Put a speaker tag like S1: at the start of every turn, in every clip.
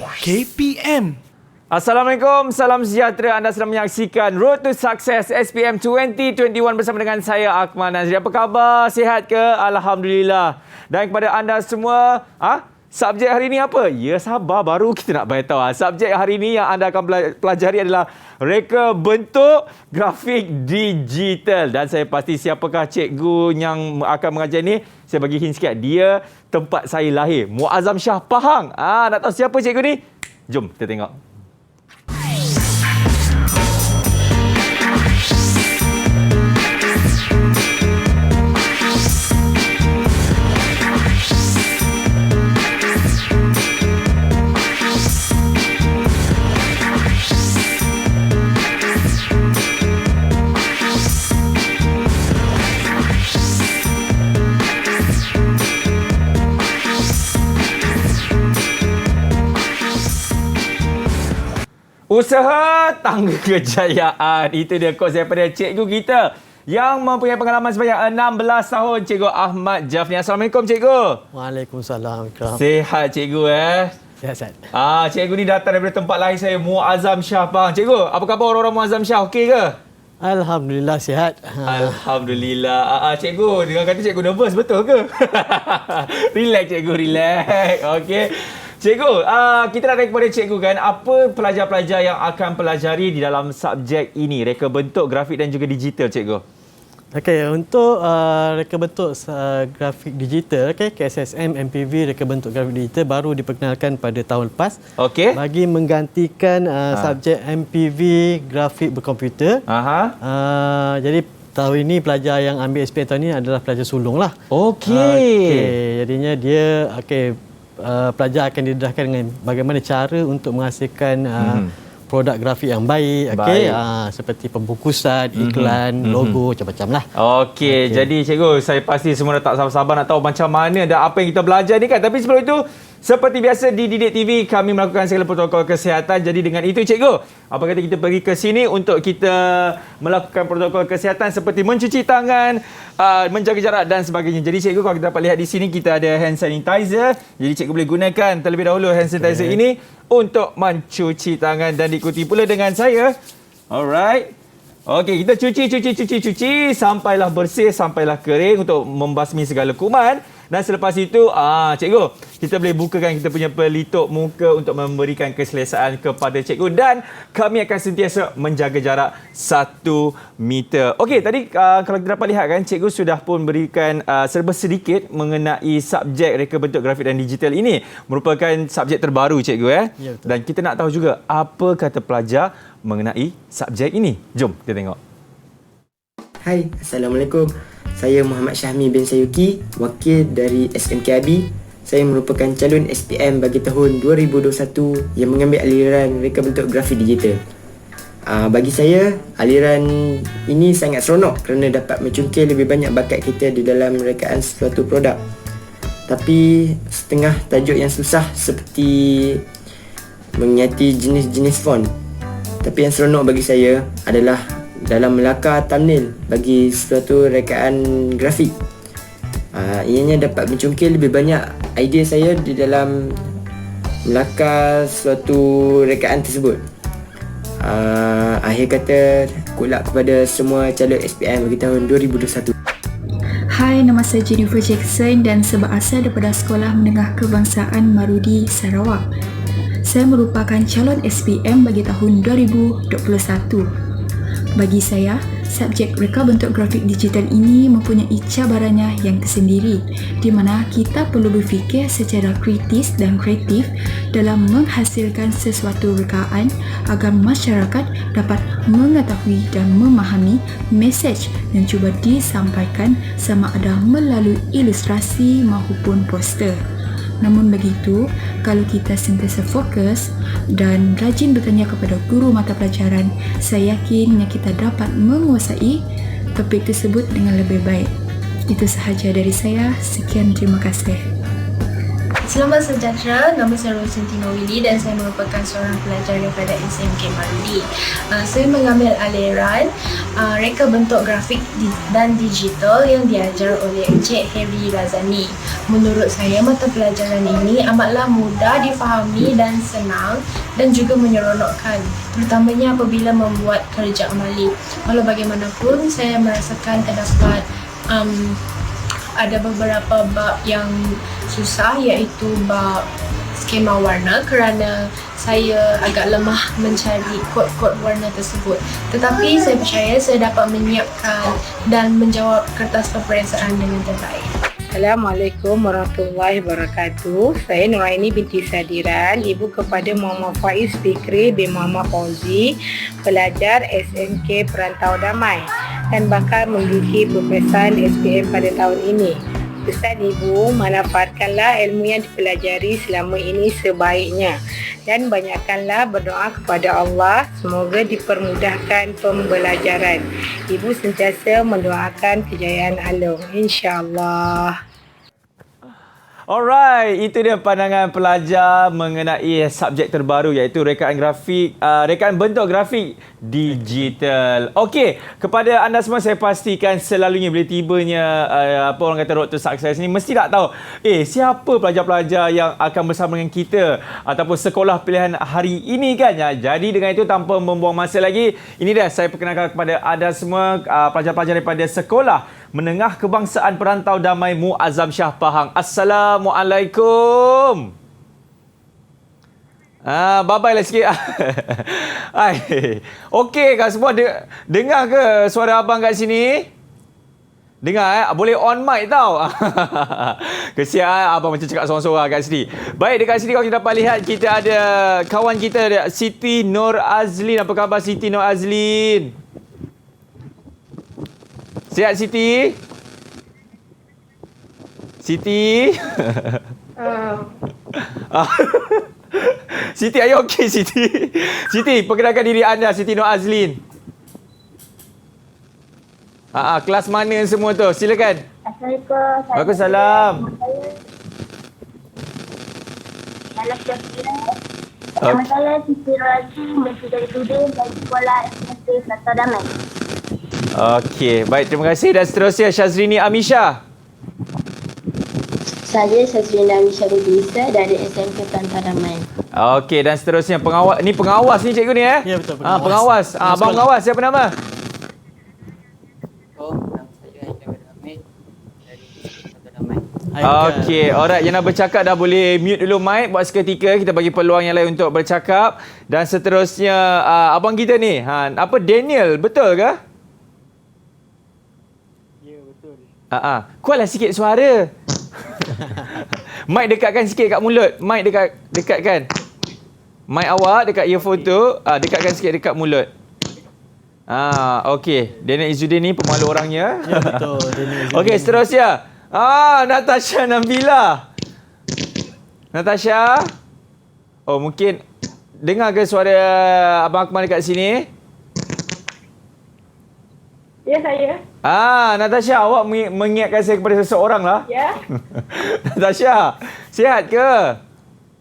S1: KPM.
S2: Assalamualaikum, salam sejahtera. Anda sedang menyaksikan Road to Success SPM 2021 bersama dengan saya Akmal Nazri. Apa khabar? Sihat ke? Alhamdulillah. Dan kepada anda semua, subjek hari ini apa? Ya, sabar, baru kita nak beritahu. Subjek hari ini yang anda akan pelajari adalah reka bentuk grafik digital. Dan saya pasti siapakah cikgu yang akan mengajar ini? Saya bagi hint sikit. Dia tempat saya lahir. Muazzam Shah Pahang. Nak tahu siapa cikgu ni? Jom kita tengok. Usaha tangga kejayaan. Itu dia kos daripada cikgu kita yang mempunyai pengalaman sebanyak 16 tahun, Cikgu Ahmad Jafni. Assalamualaikum, Cikgu.
S3: Waalaikumsalam.
S2: Sihat, Cikgu
S3: Sihat.
S2: Cikgu ni datang daripada tempat lahir saya, Muazzam Shah Pahang. Cikgu, apa khabar orang-orang Muazzam Shah? Okey ke?
S3: Alhamdulillah sihat.
S2: Alhamdulillah. Cikgu, dengan kata cikgu nervous, betul ke? Relax, Cikgu, relax. Okey. Cikgu, kita nak tanya kepada cikgu kan, apa pelajar-pelajar yang akan pelajari di dalam subjek ini, reka bentuk, grafik dan juga digital, cikgu?
S3: Okey, untuk reka bentuk grafik digital, KSSM MPV reka bentuk grafik digital baru diperkenalkan pada tahun lepas.
S2: Okey.
S3: Bagi menggantikan subjek MPV grafik berkomputer. Jadi tahun ini pelajar yang ambil SPM tahun ini adalah pelajar sulung lah.
S2: Okey.
S3: Jadinya dia pelajar akan didedahkan dengan bagaimana cara untuk menghasilkan produk grafik yang baik. Seperti pembungkusan, iklan, logo, macam-macam lah.
S2: Okey, jadi cikgu, saya pasti semua dah tak sabar-sabar nak tahu macam mana dan apa yang kita belajar ni kan. Tapi sebelum itu, seperti biasa di Didik TV, kami melakukan segala protokol kesihatan. Jadi dengan itu, cikgu, apa kata kita pergi ke sini untuk kita melakukan protokol kesihatan seperti mencuci tangan, menjaga jarak dan sebagainya. Jadi cikgu, kalau kita dapat lihat di sini, kita ada hand sanitizer. Jadi cikgu boleh gunakan terlebih dahulu hand sanitizer ini untuk mencuci tangan dan diikuti pula dengan saya. Alright. Okey, kita cuci sampailah bersih, sampailah kering untuk membasmi segala kuman. Dan selepas itu, cikgu, kita boleh bukakan kita punya pelitup muka untuk memberikan keselesaan kepada cikgu. Dan kami akan sentiasa menjaga jarak 1 meter. Okey, tadi kalau kita dapat lihat kan, cikgu sudah pun berikan serba sedikit mengenai subjek reka bentuk grafik dan digital ini. Merupakan subjek terbaru, cikgu.
S3: Ya, betul.
S2: Dan kita nak tahu juga apa kata pelajar mengenai subjek ini. Jom kita tengok.
S4: Hai, Assalamualaikum. Saya Muhammad Syahmi bin Sayuki, wakil dari SMKAB. Saya merupakan calon SPM bagi tahun 2021 yang mengambil aliran reka bentuk grafik digital. Bagi saya, aliran ini sangat seronok kerana dapat mencungkil lebih banyak bakat kita di dalam rekaan suatu produk. Tapi setengah tajuk yang susah seperti mengiati jenis-jenis font. Tapi yang seronok bagi saya adalah dalam melakar thumbnail bagi suatu rekaan grafik. Ianya dapat mencungkil lebih banyak idea saya di dalam melakar suatu rekaan tersebut. Akhir kata, good luck kepada semua calon SPM bagi tahun 2021.
S5: Hai, nama saya Jennifer Jackson dan berasal daripada Sekolah Menengah Kebangsaan Marudi, Sarawak. Saya merupakan calon SPM bagi tahun 2021. Bagi saya, subjek reka bentuk grafik digital ini mempunyai cabarannya yang tersendiri, di mana kita perlu berfikir secara kritis dan kreatif dalam menghasilkan sesuatu rekaan agar masyarakat dapat mengetahui dan memahami mesej yang cuba disampaikan sama ada melalui ilustrasi maupun poster. Namun begitu, kalau kita sentiasa fokus dan rajin bertanya kepada guru mata pelajaran, saya yakin kita dapat menguasai topik tersebut dengan lebih baik. Itu sahaja dari saya. Sekian, terima kasih.
S1: Selamat sejahtera, nama saya Rosentino Willy dan saya merupakan seorang pelajar daripada SMK Marudi. Saya mengambil aliran reka bentuk grafik dan digital yang diajar oleh Encik Heri Razani. Menurut saya, mata pelajaran ini amatlah mudah difahami dan senang dan juga menyeronokkan, terutamanya apabila membuat kerja amali. Walau bagaimanapun, saya merasakan terdapat ada beberapa bab yang susah, iaitu bab skema warna kerana saya agak lemah mencari kod-kod warna tersebut. Tetapi saya percaya saya dapat menyiapkan dan menjawab kertas peperiksaan dengan terbaik.
S6: Assalamualaikum warahmatullahi wabarakatuh. Saya Nuraini binti Sadiran, ibu kepada Muhammad Faiz Fikri bin Muhammad Fauzi, pelajar SMK Perantau Damai dan bakal menduduki peperiksaan SPM pada tahun ini. Pesan ibu, manfaatkanlah ilmu yang dipelajari selama ini sebaiknya dan banyakkanlah berdoa kepada Allah semoga dipermudahkan pembelajaran. Ibu sentiasa mendoakan kejayaan Along, insya-Allah.
S2: Alright, itu dia pandangan pelajar mengenai subjek terbaru iaitu rekaan bentuk grafik digital. Okey, kepada anda semua saya pastikan selalunya bila tibanya orang kata road to success ni mesti tak tahu siapa pelajar-pelajar yang akan bersama dengan kita ataupun sekolah pilihan hari ini kan. Jadi dengan itu tanpa membuang masa lagi, ini dia saya perkenalkan kepada anda semua pelajar-pelajar daripada Sekolah Menengah Kebangsaan Perantau Damai Muazzam Shah Pahang. Assalamualaikum. Bye-bye lah sikit. Okey, kau semua dengar ke suara abang kat sini? Dengar boleh on mic tau. Kesian abang macam cakap sorang-sorang kat sini. Baik, dekat sini kalau kita dapat lihat kita ada kawan kita Siti Nur Azlin. Apa khabar Siti Nur Azlin? Sihat Siti? Siti? Siti, are you okay Siti? Siti, perkenalkan diri anda Siti Nur Azlin. Kelas mana semua tu? Silakan.
S7: Assalamualaikum.
S2: Waalaikumsalam.
S7: Nama saya Siti Razi, dari Tuding dari Sekolah SMK Perantau Damai.
S2: Okey, baik, terima kasih. Dan seterusnya Syazrini Amisha.
S7: Saya Syazrina Amisha Bisa dari SMK Perantau Damai.
S2: Okey, dan seterusnya pengawas ni cikgu ni
S3: Ya, betul, pengawas.
S2: Pengawas. Abang pengawas siapa nama?
S8: Nama saya Aisyah Ahmed dari Perantau Damai.
S2: Okey, alright, yang nak bercakap dah boleh mute dulu mic buat seketika, kita bagi peluang yang lain untuk bercakap. Dan seterusnya abang kita ni, apa Daniel, betul ke? Kuatlah sikit suara. Mic dekatkan sikit kat mulut. Mic dekatkan. Mic awak dekat earphone tu, dekatkan sikit dekat mulut. Okey. Daniel Izzuddin ni pemalu orangnya.
S3: Ya, betul.
S2: Okey, seterusnya. Natasha Nabila. Natasha. Oh, mungkin dengar ke suara abang Akmal dekat sini?
S7: Ya, saya.
S2: Natasha, awak mengingatkan saya kepada seseorang lah.
S7: Ya.
S2: Natasha, sihat ke?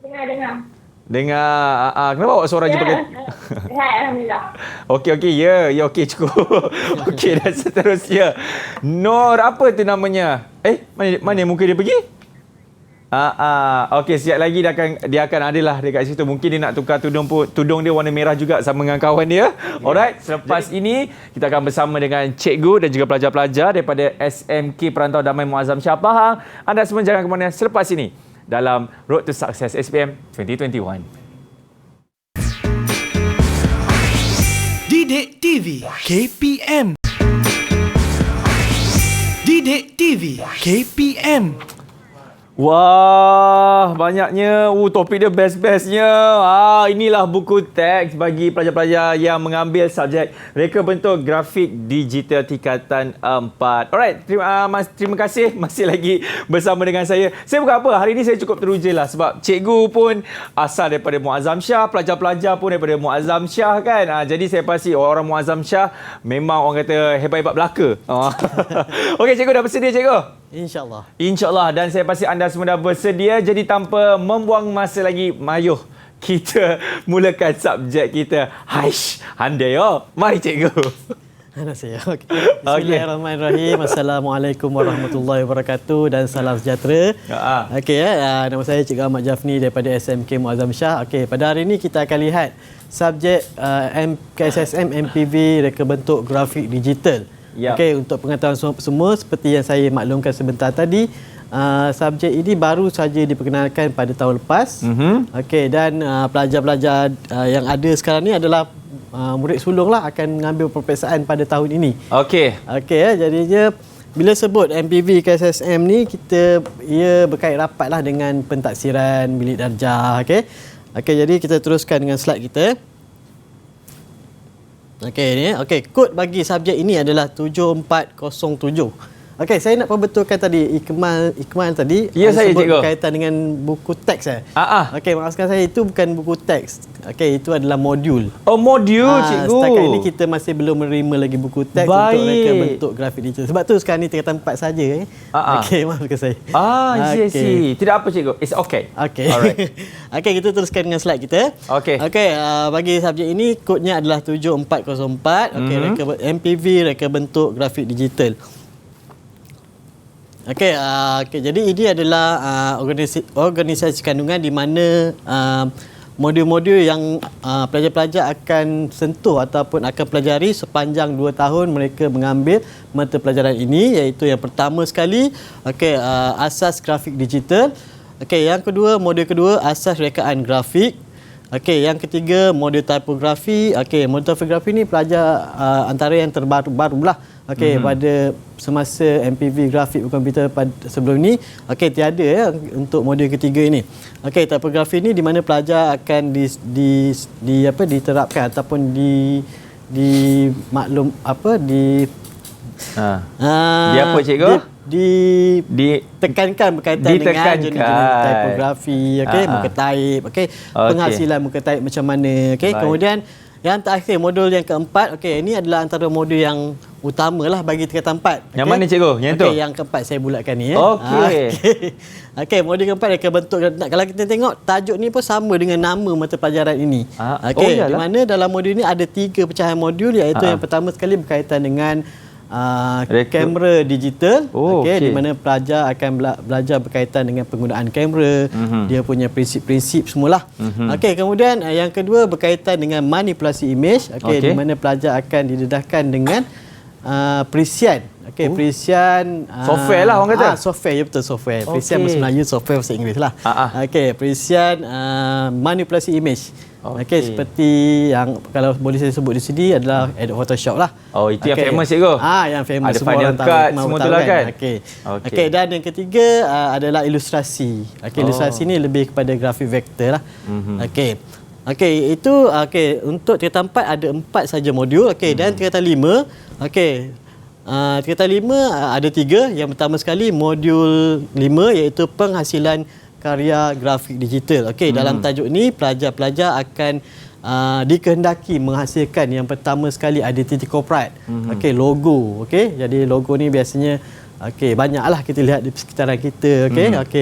S7: Dengar.
S2: Dengar. Kenapa awak suara je pakai?
S7: Sihat, alhamdulillah.
S2: Okey. Ya, okey cukup. Okey, dan seterusnya. Nur, apa tu namanya? Mana muka dia pergi? Okey, sekejap lagi dia akan adalah dekat situ. Mungkin dia nak tukar tudung dia warna merah juga sama dengan kawan dia. Alright, selepas ini kita akan bersama dengan cikgu dan juga pelajar-pelajar daripada SMK Perantau Damai Muazzam Shah Pahang. Anda semua jangan ke mana selepas ini dalam Road to Success SPM 2021.
S9: Didik TV KPM. Didik TV KPM.
S2: Wah, banyaknya. Topik dia best-bestnya. Inilah buku teks bagi pelajar-pelajar yang mengambil subjek reka bentuk grafik digital tingkatan 4. Alright, terima kasih masih lagi bersama dengan saya. Saya bukan apa, hari ini saya cukup teruja lah sebab cikgu pun asal daripada Muazzam Shah, pelajar-pelajar pun daripada Muazzam Shah kan. Jadi saya pasti orang Muazzam Shah memang orang kata hebat-hebat belaka. Okey, cikgu dah bersedia cikgu?
S3: InsyaAllah.
S2: InsyaAllah. Dan saya pasti anda semua dah bersedia. Jadi tanpa membuang masa lagi, mayuh kita mulakan subjek kita. Haish, handai Mari cikgu.
S3: Anak saya. Okay. Bismillahirrahmanirrahim. Assalamualaikum warahmatullahi wabarakatuh dan salam sejahtera. Okey, nama saya Cikgu Ahmad Jafni daripada SMK Muazzam Shah. Okey, pada hari ini kita akan lihat subjek KSSM MPV reka bentuk grafik digital. Okey, untuk pengetahuan semua seperti yang saya maklumkan sebentar tadi, subjek ini baru saja diperkenalkan pada tahun lepas. Okey, dan pelajar-pelajar yang ada sekarang ni adalah murid sulung lah, akan mengambil peperiksaan pada tahun ini.
S2: Okey.
S3: Jadinya bila sebut MPV KSSM ni, ia berkait rapat lah dengan pentaksiran bilik darjah. Okey, jadi kita teruskan dengan slide kita. Kod bagi subjek ini adalah 7407. Okey, saya nak perbetulkan tadi Ikmal tadi
S2: saya
S3: sebut
S2: cikgu
S3: berkaitan dengan buku teks. Okey, maksudkan saya itu bukan buku teks. Okey, itu adalah modul.
S2: Oh, modul cikgu.
S3: Setakat ini kita masih belum menerima lagi buku teks untuk reka bentuk grafik digital. Sebab tu sekarang ni tingkatan 4 saja. Okey, maafkan saya.
S2: See. Tidak apa cikgu. It's okay.
S3: Okey.
S2: Alright.
S3: Okey, kita teruskan dengan slide kita.
S2: Okey.
S3: Bagi subjek ini kodnya adalah 7404. Okey, MPV reka bentuk grafik digital. Okey, jadi ini adalah organisasi kandungan di mana modul-modul yang pelajar-pelajar akan sentuh ataupun akan pelajari sepanjang 2 tahun mereka mengambil mata pelajaran ini, iaitu yang pertama sekali asas grafik digital. Okey, yang kedua, modul kedua asas rekaan grafik. Okey, yang ketiga modul tipografi. Okey, modul tipografi ni pelajar antara yang terbaru lah. Okey, pada semasa MPV grafik komputer sebelum ni, tiada untuk modul ketiga ini. Okey, tipografi ni di mana pelajar akan diterapkan ataupun
S2: apa cikgu?
S3: Ditekankan berkaitan dengan jenis-jenis tipografi, muka taip, penghasilan muka taip macam mana. Kemudian yang terakhir, modul yang keempat, ini adalah antara modul yang utama lah bagi tingkatan 4.
S2: Yang mana cikgu? Yang tu?
S3: Yang keempat saya bulatkan ni. Modul keempat reka bentuk. Kalau kita tengok tajuk ni pun sama dengan nama mata pelajaran ini. Di mana dalam modul ni ada 3 pecahan modul, iaitu yang pertama sekali berkaitan dengan kamera digital. Di mana pelajar akan belajar berkaitan dengan penggunaan kamera, dia punya prinsip-prinsip semualah. Kemudian yang kedua berkaitan dengan manipulasi image, di mana pelajar akan didedahkan dengan perisian. Perisian
S2: software lah orang kata.
S3: Software, ya betul, software. Perisian bahasa Melayu, software bahasa Inggeris lah. Perisian manipulasi image. Seperti yang kalau boleh saya sebut di sini adalah Adobe Photoshop lah.
S2: Itu yang famous cikgu.
S3: Yang famous.
S2: Ada Final Cut semua tu lah kan.
S3: Dan yang ketiga adalah ilustrasi. Ilustrasi ni lebih kepada grafik vektor lah. Itu untuk tingkatan 4 ada 4 saja modul. Dan tingkatan 5, tingkatan 5 ada 3. Yang pertama sekali modul 5, iaitu penghasilan karya grafik digital. Dalam tajuk ni pelajar-pelajar akan dikehendaki menghasilkan yang pertama sekali identiti korporat. Logo. Jadi logo ni biasanya banyaklah kita lihat di sekitaran kita.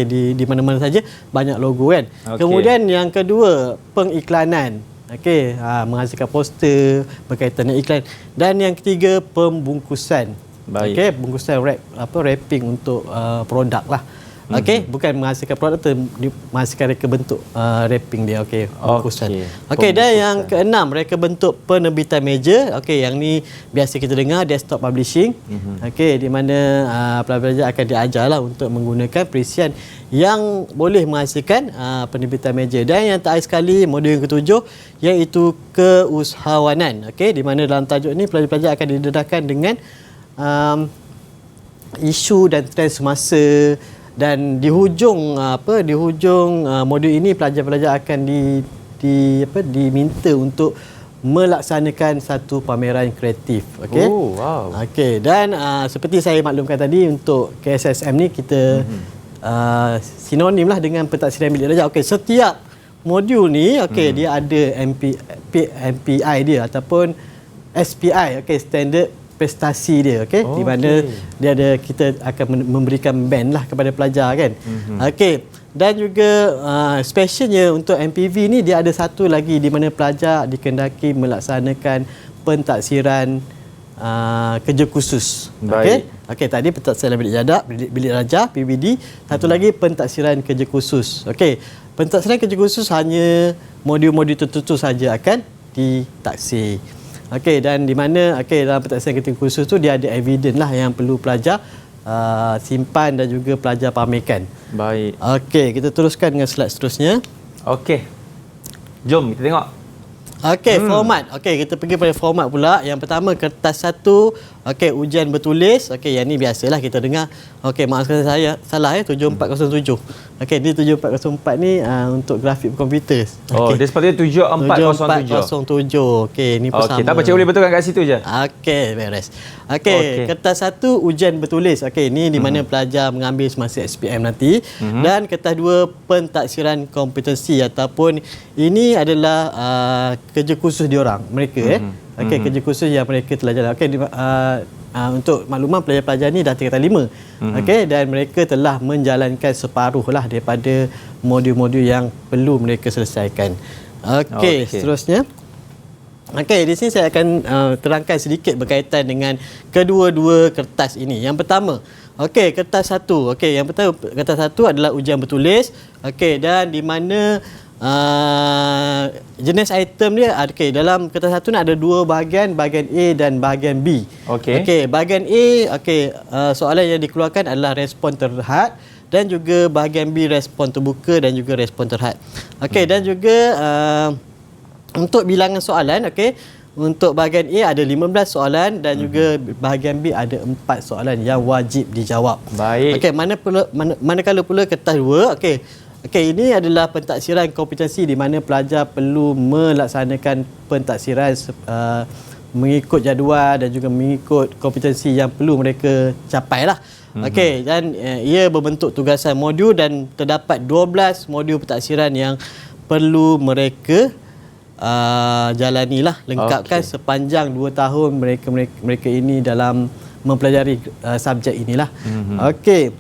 S3: Di mana-mana saja banyak logo kan. Kemudian yang kedua, pengiklanan. Menghasilkan poster berkaitan dengan iklan. Dan yang ketiga, pembungkusan. Bungkusan wrapping untuk produk lah. Bukan menghasilkan produk tu, menghasilkan reka bentuk wrapping dia. Bungkusan. Dan yang keenam, reka bentuk penerbitan meja. Yang ni biasa kita dengar desktop publishing. Di mana pelajar akan diajarlah untuk menggunakan perisian yang boleh menghasilkan penerbitan meja. Dan yang terakhir sekali, modul yang ketujuh, iaitu keusahawanan. Di mana dalam tajuk ni pelajar-pelajar akan didedahkan dengan isu dan trend semasa. Dan di hujung modul ini pelajar-pelajar akan diminta untuk melaksanakan satu pameran kreatif. Dan seperti saya maklumkan tadi, untuk KSSM ni kita sinonim lah dengan pentaksiran bilik darjah. Setiap modul ni dia ada MPI dia ataupun SPI, standard prestasi dia, okey, di mana dia ada, kita akan memberikan band lah kepada pelajar kan. Okey, dan juga specialnya untuk MPV ni dia ada satu lagi di mana pelajar dikendaki melaksanakan pentaksiran kerja khusus. Okey, tadi pentaksiran bilik darjah PBD, satu lagi pentaksiran kerja khusus. Okey, pentaksiran kerja khusus hanya modul-modul tertentu saja akan ditaksir. Okey, dan di mana dalam pentaksiran kerja khusus tu dia ada evidence lah yang perlu pelajar simpan dan juga pelajar pamerkan.
S2: Baik.
S3: Okey, kita teruskan dengan slide seterusnya.
S2: Okey. Jom kita tengok.
S3: Okey, format. Okey, kita pergi pada format pula. Yang pertama kertas 1, okey, ujian bertulis. Okey, yang ni biasalah kita dengar. Okey, maafkan saya salah 7407. Okey, ni 7404 ni untuk grafik komputer.
S2: Oh, dia sepatutnya 7407.
S3: 7407. Okey, ni pun sama.
S2: Okey, tak apa, cikgu boleh betulkan kat situ je.
S3: Okey, beres. Okey, kertas 1 ujian bertulis. Okey, ni di mana pelajar mengambil semasa SPM nanti. Dan kertas 2 pentaksiran kompetensi ataupun ini adalah kerja khusus diorang, mereka okey, kerja khusus yang mereka telah jalan. Okey, untuk makluman pelajar-pelajar ni dah tingkatan 5. Okey, dan mereka telah menjalankan separuh lah daripada modul-modul yang perlu mereka selesaikan. Okey, seterusnya. Okey, di sini saya akan terangkan sedikit berkaitan dengan kedua-dua kertas ini. Yang pertama, okey, kertas 1. Okey, yang pertama kertas 1 adalah ujian bertulis. Okey, dan di mana jenis item dia, okey, dalam kertas 1 ni ada dua bahagian A dan bahagian B. Okey, bahagian A, okey, soalan yang dikeluarkan adalah respon terhad dan juga bahagian B respon terbuka dan juga respon terhad. Okey, dan juga untuk bilangan soalan, okey, untuk bahagian A ada 15 soalan dan juga bahagian B ada 4 soalan yang wajib dijawab.
S2: Baik.
S3: Okey, manakala pula kertas 2, okey. Okey, ini adalah pentaksiran kompetensi di mana pelajar perlu melaksanakan pentaksiran mengikut jadual dan juga mengikut kompetensi yang perlu mereka capai lah. Okey, dan ia berbentuk tugasan modul dan terdapat 12 modul pentaksiran yang perlu mereka jalanilah, lengkapkan sepanjang 2 tahun mereka ini dalam mempelajari subjek inilah. Okey.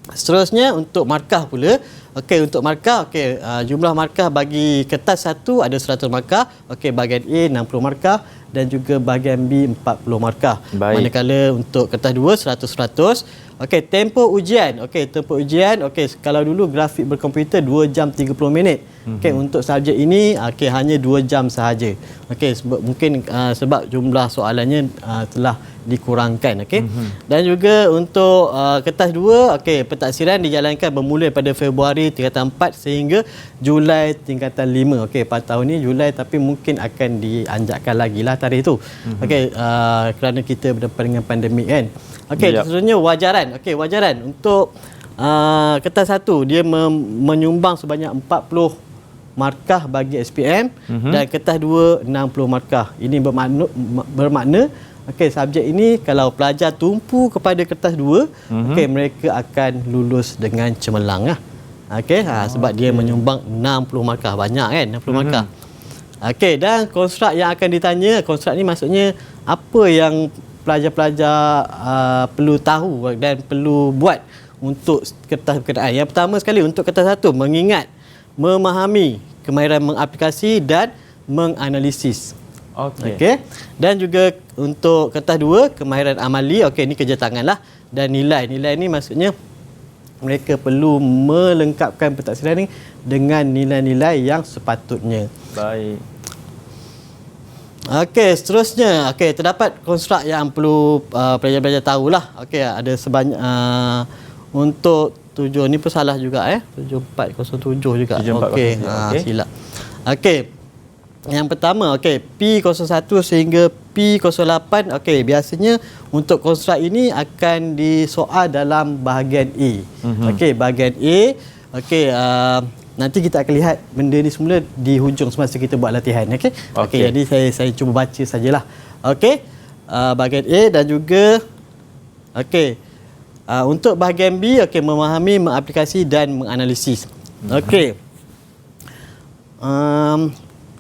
S3: Seterusnya untuk markah pula. Okey, untuk markah, okey, jumlah markah bagi kertas 1 ada 100 markah. Okey, bahagian A 60 markah dan juga bahagian B 40 markah. Manakala untuk kertas 2 100. Okey, tempoh ujian. Okey, tempoh ujian. Okey, kalau dulu grafik berkomputer 2 jam 30 minit. Okey, untuk subjek ini okey hanya 2 jam sahaja. Okey, mungkin sebab jumlah soalannya telah dikurangkan. Okey. Dan juga untuk kertas 2, okey, pentaksiran dijalankan bermula pada Februari tingkatan 4 sehingga Julai tingkatan 5. Okey, pada tahun ni Julai tapi mungkin akan dianjakkan lagi lah tarikh itu. Okey, kerana kita berdepan dengan pandemik kan. Okey, seterusnya wajaran. Okey, wajaran untuk kertas 1 dia menyumbang sebanyak 40 markah bagi SPM dan kertas 2 60 markah. Ini bermakna okey, subjek ini kalau pelajar tumpu kepada kertas 2, okey, mereka akan lulus dengan cemerlang lah. Okey, sebab dia menyumbang 60 markah, banyak kan 60 markah. Okey, dan konstruk yang akan ditanya, konstruk ni maksudnya apa yang pelajar-pelajar perlu tahu dan perlu buat untuk kertas berkenaan. Yang pertama sekali untuk kertas 1, mengingat, memahami, kemahiran mengaplikasi dan menganalisis. Okey. Dan juga untuk kertas 2, kemahiran amali. Okey, ini kerja tangan lah. Dan nilai. Nilai ni maksudnya mereka perlu melengkapkan pentaksiran ni dengan nilai-nilai yang sepatutnya.
S2: Baik.
S3: Okey, seterusnya. Okey, terdapat konstruk yang perlu pelajar-pelajar tahulah. Okey, ada sebanyak untuk 7 ni pun salah juga 7407 juga. Okey, silap. Okey. Yang pertama, okey, P01 sehingga P08, okey, biasanya untuk konstruk ini akan disoal dalam bahagian A. Okey, bahagian A, okey, nanti kita akan lihat benda ni semula di hujung semasa kita buat latihan, okey. Okey, jadi saya cuba baca sajalah. Okey, bahagian A dan juga okey, untuk bahagian B, okey, memahami, mengaplikasi dan menganalisis. Okey.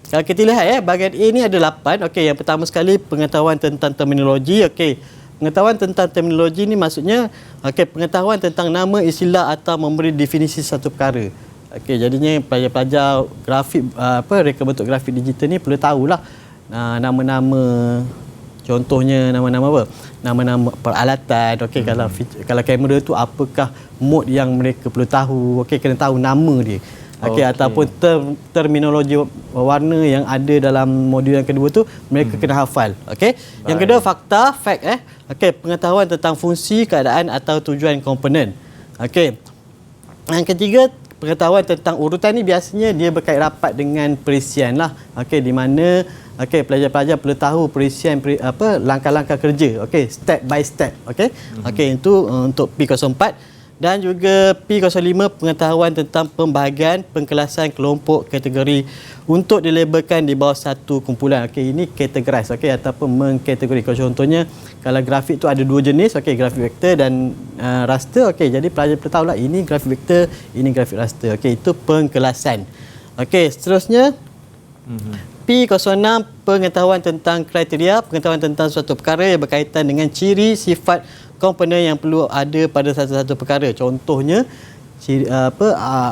S3: Kalau kita lihat bahagian A ni ada 8. Okey, yang pertama sekali pengetahuan tentang terminologi. Okey. Pengetahuan tentang terminologi ni maksudnya pengetahuan tentang nama, istilah atau memberi definisi satu perkara. Okey, jadinya pelajar-pelajar grafik reka bentuk grafik digital ni perlu tahulah nama-nama, contohnya nama-nama apa? Nama-nama peralatan. Okey, kalau kamera tu apakah mode yang mereka perlu tahu. Okey, kena tahu nama dia. Okey, ataupun terminologi warna yang ada dalam modul yang kedua tu mereka kena hafal. Okey. Yang kedua fact. Okey, pengetahuan tentang fungsi, keadaan atau tujuan komponen. Okey. Yang ketiga, pengetahuan tentang urutan ni biasanya dia berkait rapat dengan perisian lah. Okey, di mana pelajar-pelajar perlu tahu perisian langkah-langkah kerja. Okey, step by step. Okey. Okey, itu untuk P04. Dan juga P05, pengetahuan tentang pembahagian pengkelasan kelompok kategori untuk dilabelkan di bawah satu kumpulan. Okey, ini categorize, ataupun mengkategori. Contohnya kalau grafik tu ada dua jenis, grafik vektor dan raster. Okey, jadi pelajar perlu tahulah ini grafik vektor, ini grafik raster. Okey, itu pengkelasan. Okey, seterusnya P06, pengetahuan tentang kriteria, pengetahuan tentang suatu perkara yang berkaitan dengan ciri, sifat, komponen yang perlu ada pada satu-satu perkara. Contohnya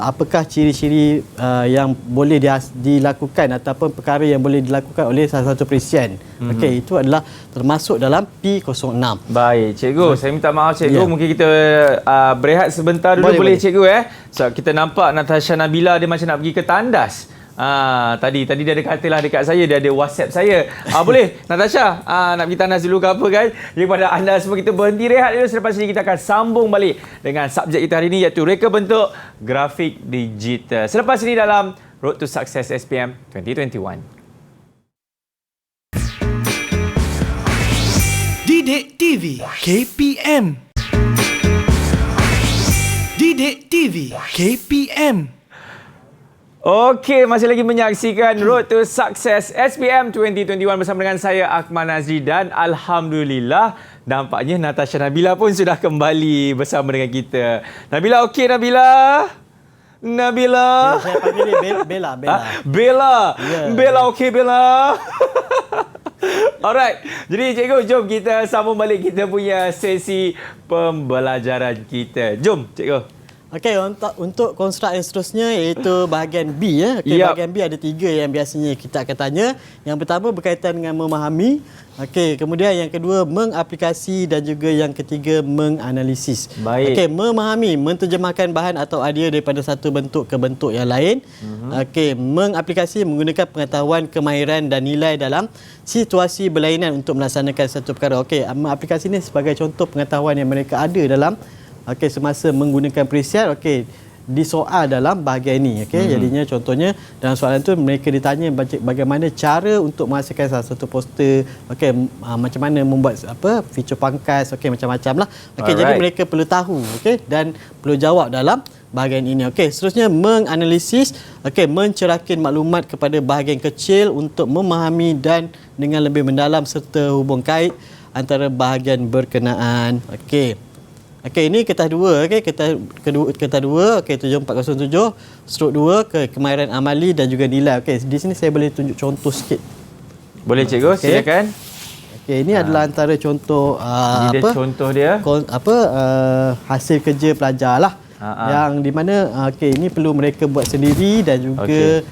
S3: apakah ciri-ciri yang boleh dilakukan ataupun perkara yang boleh dilakukan oleh salah satu perisian. Okey, itu adalah termasuk dalam P06.
S2: Baik, cikgu, saya minta maaf cikgu, mungkin kita berehat sebentar dulu boleh cikgu So kita nampak Natasha Nabila dia macam nak pergi ke tandas. Tadi dia ada katalah dekat saya, dia ada WhatsApp saya. Boleh Natasha nak pergi tandas dulu ke apa kan? Jadi pada anda semua, kita berhenti rehat dulu. Selepas ini kita akan sambung balik dengan subjek kita hari ini, iaitu reka bentuk grafik digital. Selepas ini dalam Road to Success SPM 2021.
S9: Didik TV KPM. Didik TV KPM.
S2: Okey, masih lagi menyaksikan Road to Success SPM 2021 bersama dengan saya Akmal Nazri, dan alhamdulillah nampaknya Natasha Nabila pun sudah kembali bersama dengan kita. Nabila, okey Nabila? Nabila?
S3: Saya panggil dia Bella.
S2: Bella.
S3: Yeah.
S2: Bella, okey Bella. Alright, jadi cikgu, jom kita sambung balik kita punya sesi pembelajaran kita. Jom cikgu.
S3: Okey, untuk konstruk yang seterusnya iaitu bahagian B. Bahagian B ada 3 yang biasanya kita akan tanya. Yang pertama berkaitan dengan memahami. Okey, kemudian yang kedua mengaplikasi, dan juga yang ketiga menganalisis.
S2: Baik.
S3: Okey, memahami, menterjemahkan bahan atau idea daripada satu bentuk ke bentuk yang lain. Okey, mengaplikasi, menggunakan pengetahuan, kemahiran dan nilai dalam situasi berlainan untuk melaksanakan satu perkara. Okey, mengaplikasi ni sebagai contoh pengetahuan yang mereka ada dalam semasa menggunakan perisian di soal dalam bahagian ini. Jadinya contohnya dalam soalan tu mereka ditanya bagaimana cara untuk menghasilkan salah satu poster, macam mana membuat feature pangkas, macam-macam lah. Jadi mereka perlu tahu dan perlu jawab dalam bahagian ini. Seterusnya menganalisis, mencerahkan maklumat kepada bahagian kecil untuk memahami dan dengan lebih mendalam serta hubung kait antara bahagian berkenaan. Ini ketah 2, ketah 2, 7407, strok 2, kemahiran amali dan juga nilai. Di sini saya boleh tunjuk contoh sikit.
S2: Boleh cikgu, silakan.
S3: Ini adalah antara contoh
S2: contoh dia.
S3: Hasil kerja pelajar lah. Yang di mana ini perlu mereka buat sendiri, dan juga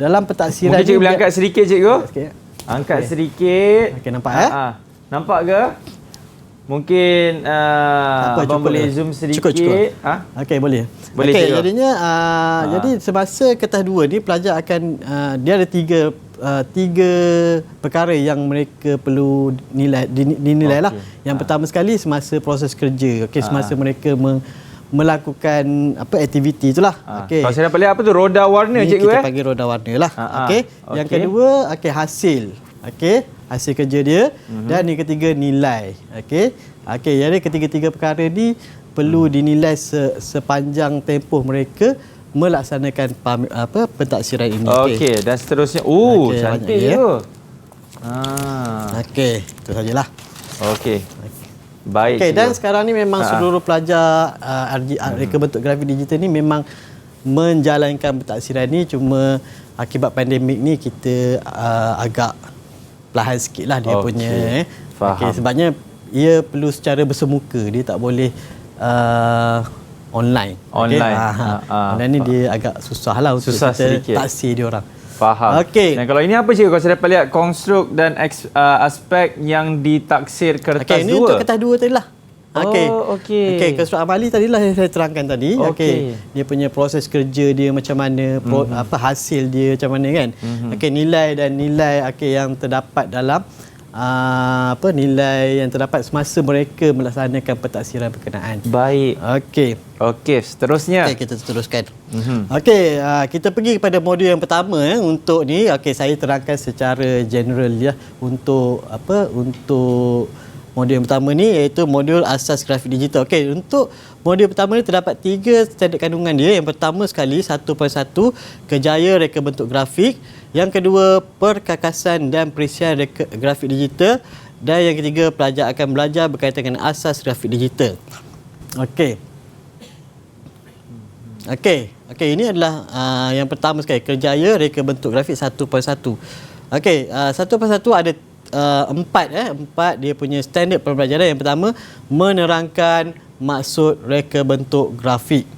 S3: dalam pentaksiran.
S2: Mungkin cikgu boleh angkat sedikit cikgu. Angkat sedikit.
S3: Nampak
S2: Nampak ke? Mungkin abang boleh zoom sedikit.
S3: Cukup. Boleh.
S2: Boleh cikgu.
S3: Jadinya jadi semasa ketah 2 ni pelajar akan dia ada tiga perkara yang mereka perlu dinilai lah. Yang pertama sekali semasa proses kerja. Semasa mereka melakukan aktiviti itulah.
S2: Kalau saya dapat lihat roda warna cikgu
S3: kita panggil roda warna lah. Yang kedua hasil. Hasil kerja dia, dan yang ketiga nilai. Jadi ketiga-tiga perkara ni perlu dinilai sepanjang tempoh mereka melaksanakan pentaksiran ini.
S2: Dan seterusnya cantik tu.
S3: Itu sajalah.
S2: Baik.
S3: Dan sekarang ni memang seluruh pelajar reka bentuk grafik digital ni memang menjalankan pentaksiran ni, cuma akibat pandemik ni kita agak perlahan sikit lah dia punya.
S2: Faham.
S3: Sebabnya ia perlu secara bersemuka, dia tak boleh online. Online ni dia agak susah lah untuk kita
S2: sedikit
S3: taksir dia orang.
S2: Faham. Dan kalau ini apa cikgu? Kalau saya dapat lihat konstruk dan aspek yang ditaksir kertas
S3: ini
S2: 2.
S3: untuk kertas 2 tadi lah.
S2: Okey.
S3: Konstruk amali tadilah yang saya terangkan tadi. Dia punya proses kerja dia macam mana, hasil dia macam mana kan. Nilai dan nilai yang terdapat dalam nilai yang terdapat semasa mereka melaksanakan pentaksiran berkenaan.
S2: Baik. Okey, seterusnya.
S3: Kita teruskan. Kita pergi kepada modul yang pertama untuk ni. Saya terangkan secara general ya untuk untuk modul yang pertama ni, iaitu modul asas grafik digital. Untuk modul pertama ni terdapat 3 standard kandungan dia. Yang pertama sekali 1.1 kejayaan reka bentuk grafik, yang kedua perkakasan dan perisian grafik digital, dan yang ketiga pelajar akan belajar berkaitan dengan asas grafik digital. Ini adalah yang pertama sekali, kejayaan reka bentuk grafik 1.1. 1.1 ada 4 dia punya standard pembelajaran. Yang pertama, menerangkan maksud reka bentuk grafik.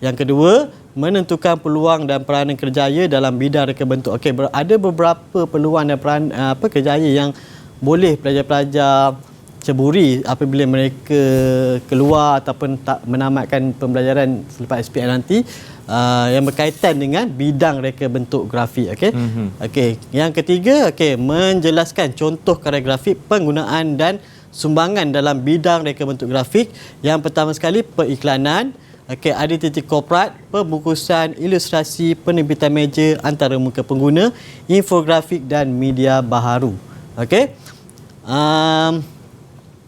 S3: Yang kedua, menentukan peluang dan peranan kerjaya dalam bidang reka bentuk. Ada beberapa peluang dan peranan kerjaya yang boleh pelajar-pelajar ceburi apabila mereka keluar ataupun tak menamatkan pembelajaran selepas SPM nanti, yang berkaitan dengan bidang reka bentuk grafik. Yang ketiga, menjelaskan contoh karya grafik, penggunaan dan sumbangan dalam bidang reka bentuk grafik. Yang pertama sekali, periklanan, ada titik korporat, pembungkusan, ilustrasi, penerbitan meja, antarmuka pengguna, infografik dan media baharu.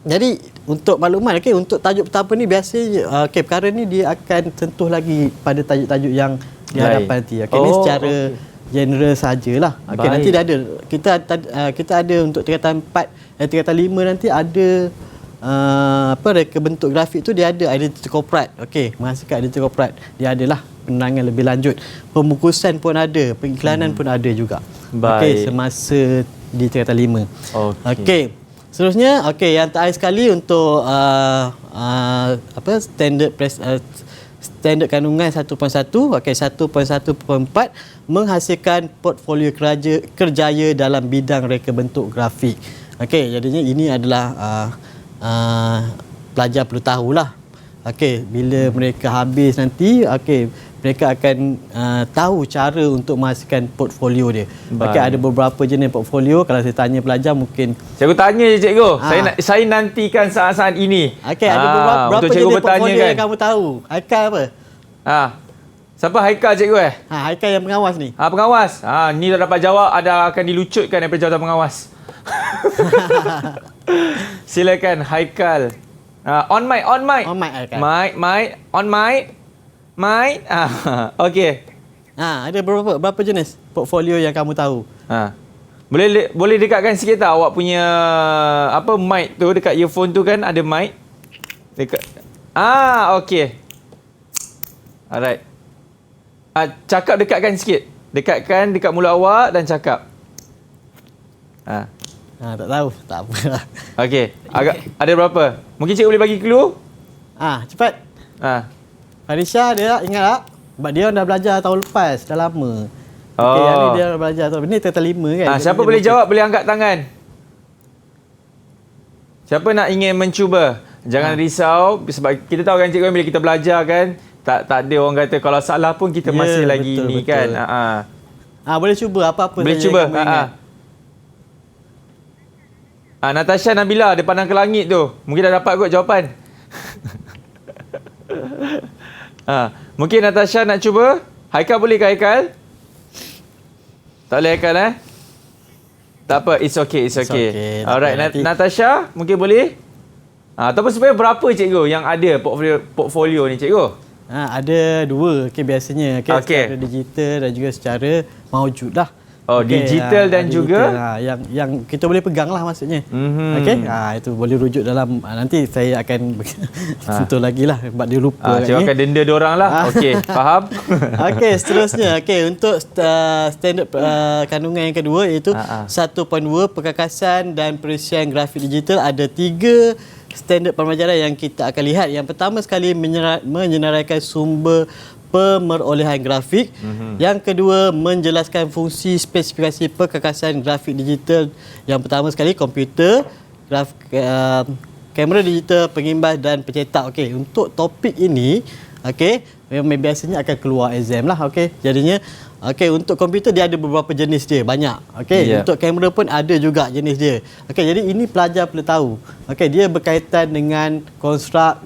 S3: Jadi untuk makluman, untuk tajuk pertama ni biasanya perkara ni dia akan sentuh lagi pada tajuk-tajuk yang di hadapan nanti. Ini secara general sajalah. Nanti dia ada kita ada untuk tingkatan 4 tingkatan 5 nanti ada reka bentuk grafik tu, dia ada identiti korporat. Menghasilkan identiti korporat. Dia adalah penerangan lebih lanjut. Pembungkusan pun ada, pengiklanan pun ada juga. Semasa di tingkatan 5. Seterusnya, yang terakhir sekali untuk standard kandungan 1.1, 1.1.4 menghasilkan portfolio kerjaya dalam bidang reka bentuk grafik. Jadinya ini adalah pelajar perlu tahulah. Bila mereka habis nanti, mereka akan tahu cara untuk menghasilkan portfolio dia. Ada beberapa jenis portfolio. Kalau saya tanya pelajar mungkin...
S2: Cikgu tanya je cikgu. Saya nantikan saat-saat ini.
S3: Ada beberapa jenis portfolio yang kamu tahu. Haikal apa?
S2: Siapa Haikal cikgu
S3: Haikal yang pengawas ni.
S2: Pengawas. Ni tak dapat jawab, akan dilucutkan daripada jawatan pengawas. Silakan Haikal. On mic.
S3: On mic Haikal.
S2: Mic. On mic.
S3: Ada berapa jenis portfolio yang kamu tahu?
S2: Boleh dekatkan sikit tak awak punya mic tu, dekat earphone tu kan ada mic. Dekat. Alright. Cakap dekatkan sikit. Dekatkan dekat mulut awak dan cakap.
S3: Tak tahu. Tak apa.
S2: Agak ada berapa? Mungkin cikgu boleh bagi clue?
S3: Cepat. Farisha dia ingat tak? Sebab dia dah belajar tahun lepas, dah lama. Yang ni dia dah belajar tahun ni tingkatan 5 kan.
S2: Siapa boleh jawab boleh angkat tangan. Siapa nak ingin mencuba? Jangan risau sebab kita tahu kan cikgu bila kita belajar kan tak ada orang kata kalau salah pun kita masih lagi ni kan.
S3: Boleh cuba apa-apa
S2: boleh
S3: saja
S2: cuba.
S3: Kamu ingat.
S2: Natasha Nabila dia pandang ke langit tu. Mungkin dah dapat kot jawapan. Mungkin Natasha nak cuba. Haikal boleh ke Haikal? Tak boleh Haikal Tak apa, it's okay. Alright, Natasha mungkin boleh? Ataupun sebenarnya berapa cikgu yang ada portfolio ni cikgu?
S3: Ada 2 biasanya. Secara digital dan juga secara maujud lah.
S2: Oh, digital dan
S3: digital,
S2: juga
S3: yang kita boleh pegang lah maksudnya. Okey. Itu boleh rujuk dalam nanti saya akan sentuh lagi lah sebab dia lupa.
S2: Saya akan denda diorang lah. Okey, faham?
S3: Okey, seterusnya. Okey, untuk standard kandungan yang kedua iaitu 1.2 perkakasan dan perisian grafik digital, ada 3 standard pembelajaran yang kita akan lihat. Yang pertama sekali menyenaraikan sumber pemerolehan grafik. Yang kedua, menjelaskan fungsi spesifikasi perkakasan grafik digital. Yang pertama sekali, komputer, kamera digital, pengimbas dan pencetak. Okey, untuk topik ini, okey, memang biasanya akan keluar exam lah. Okey, jadinya untuk komputer dia ada beberapa jenis dia, banyak. Okey, untuk kamera pun ada juga jenis dia. Okey, jadi ini pelajar perlu tahu. Okey, dia berkaitan dengan konstruk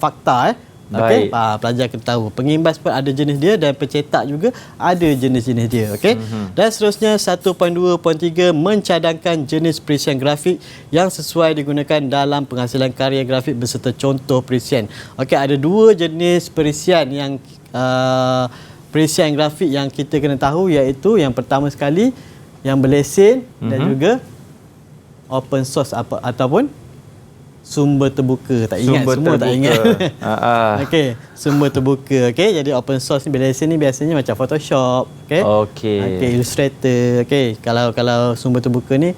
S3: fakta. Okey, pelajar kena tahu. Pengimbas pun ada jenis dia dan pencetak juga ada jenis-jenis dia. Okey. Dan seterusnya 1.2.3 mencadangkan jenis perisian grafik yang sesuai digunakan dalam penghasilan karya grafik beserta contoh perisian. Okey, ada 2 jenis perisian yang perisian grafik yang kita kena tahu, iaitu yang pertama sekali yang berlesen dan juga open source ataupun sumber terbuka. Tak ingat
S2: sumber
S3: semua,
S2: terbuka.
S3: tak ingat. Okey, sumber terbuka. Okey, jadi open source ni berlesen ni biasanya macam Photoshop, okey, Illustrator, okey. Kalau sumber terbuka ni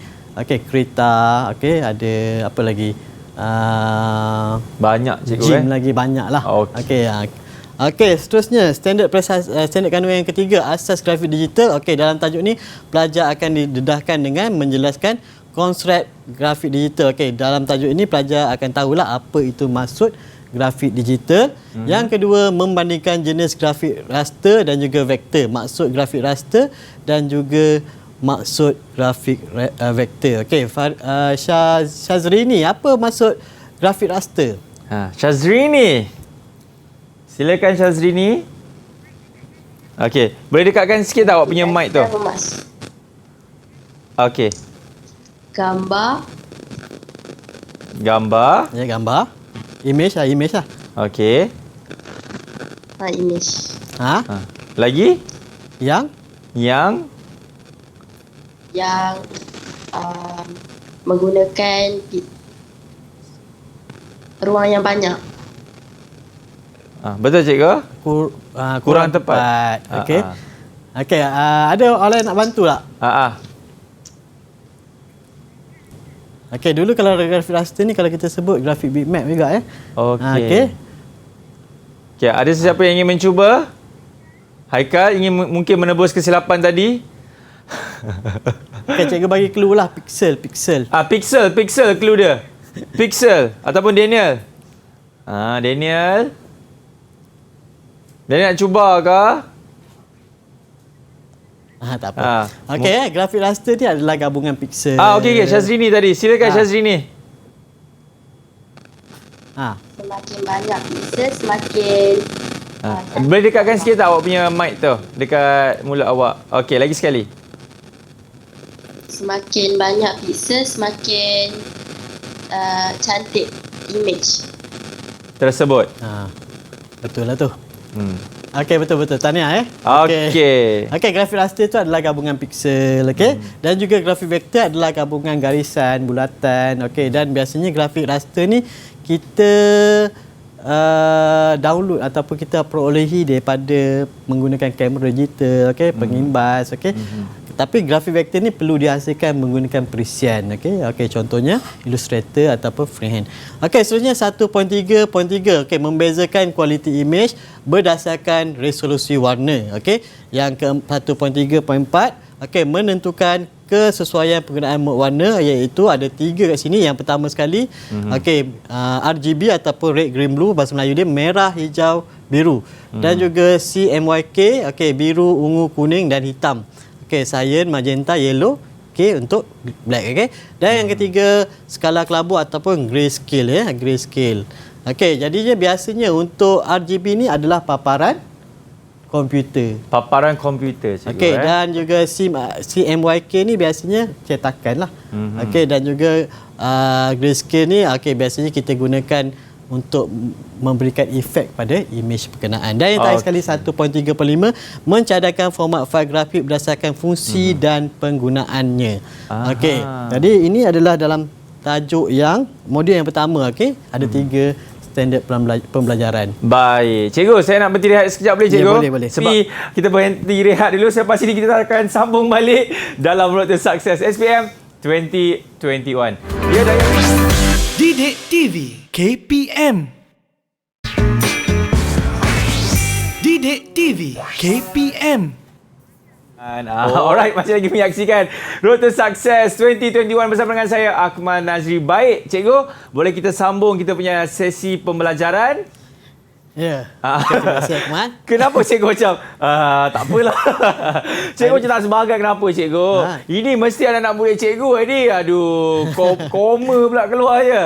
S3: Krita, okey, ada apa lagi?
S2: Banyak cikgu.
S3: Gym lagi banyak lah. Okey, seterusnya standard kandungan yang ketiga, asas grafik digital. Okey, dalam tajuk ni pelajar akan didedahkan dengan menjelaskan konsep grafik digital. Okey, dalam tajuk ini pelajar akan tahulah apa itu maksud grafik digital. Yang kedua, membandingkan jenis grafik raster dan juga vektor. Maksud grafik raster dan juga maksud grafik vektor. Okey, Syazrini, apa maksud grafik raster?
S2: Syazrini. Silakan Syazrini. Okey, boleh dekatkan sikit tak awak punya mic tu? Okey.
S10: Gambar.
S2: Gambar.
S3: Ya, gambar. Image lah.
S2: Okey.
S10: Image.
S2: Lagi?
S3: Yang
S10: menggunakan ruang yang banyak.
S2: Betul cikgu?
S3: Kurang tepat. Okey. Okey, ada orang nak bantu tak? Okey, dulu kalau grafik raster ni kalau kita sebut grafik bitmap juga
S2: Okey. Okey, ada sesiapa yang ingin mencuba? Haikal ingin mungkin menebus kesilapan tadi?
S3: Okey, cikgu bagi clue lah, pixel.
S2: Pixel clue dia. Pixel ataupun Daniel. Daniel nak cuba ke?
S3: Tak apa. Okey, grafik raster ni adalah gabungan pixel.
S2: Okey, Syazrini tadi. Silakan Syazrini.
S10: Semakin banyak pixel, semakin
S2: boleh dekatkan sikit tak awak punya mic tu dekat mulut awak. Okey, lagi sekali.
S10: Semakin banyak pixel, semakin cantik image
S2: tersebut.
S3: Betul lah tu. Okey, betul. Tahniah
S2: Okey.
S3: Okey, grafik raster itu adalah gabungan pixel, okey. Dan juga grafik vektor adalah gabungan garisan, bulatan, okey. Dan biasanya grafik raster ni kita download ataupun kita perolehi daripada menggunakan kamera digital, okey, pengimbas, okey. Tapi grafik vektor ni perlu dihasilkan menggunakan perisian, okey, contohnya Illustrator ataupun freehand. Okey, seterusnya 1.3.3, okey, membezakan kualiti image berdasarkan resolusi warna, okey. Yang ke 1.3.4, okey, menentukan kesesuaian penggunaan mode warna, iaitu ada 3 kat sini. Yang pertama sekali, okey, RGB ataupun red, green, blue, bahasa Melayu dia merah, hijau, biru. Dan juga CMYK, okey, biru, ungu, kuning dan hitam. Okey, cyan, magenta, yellow, okey, untuk black, okey. Dan yang ketiga, skala kelabu ataupun grayscale, grayscale. Okey, jadinya biasanya untuk RGB ni adalah paparan komputer.
S2: Okey,
S3: dan juga CMYK ni biasanya cetakan lah. Okey, dan juga grayscale ni, okey, biasanya kita gunakan untuk memberikan efek pada imej berkenaan. Dan yang terakhir sekali 1.3.5 mencadangkan format file grafik berdasarkan fungsi dan penggunaannya. Okey. Jadi ini adalah dalam tajuk yang modul yang pertama, okey. Ada 3 standard pembelajaran.
S2: Baik. Cikgu, saya nak berhenti rehat sekejap boleh cikgu?
S3: Ya, boleh.
S2: Sebab kita berhenti rehat dulu. Selepas ini kita akan sambung balik dalam Road to Success SPM 2021. Ya, dah.
S9: Didik TV KPM. Didik TV KPM.
S2: Alright, masih lagi menyaksikan Road to Success 2021 bersama dengan saya Akmal Nazri. Baik, cikgu, boleh kita sambung kita punya sesi pembelajaran?
S3: Ya. Terima kasih Akmal.
S2: Kenapa cikgu macam tak apalah. Cikgu macam tak sebagai kenapa cikgu? Ini mesti anak-anak murid cikgu ni. Aduh, koma pula keluar je.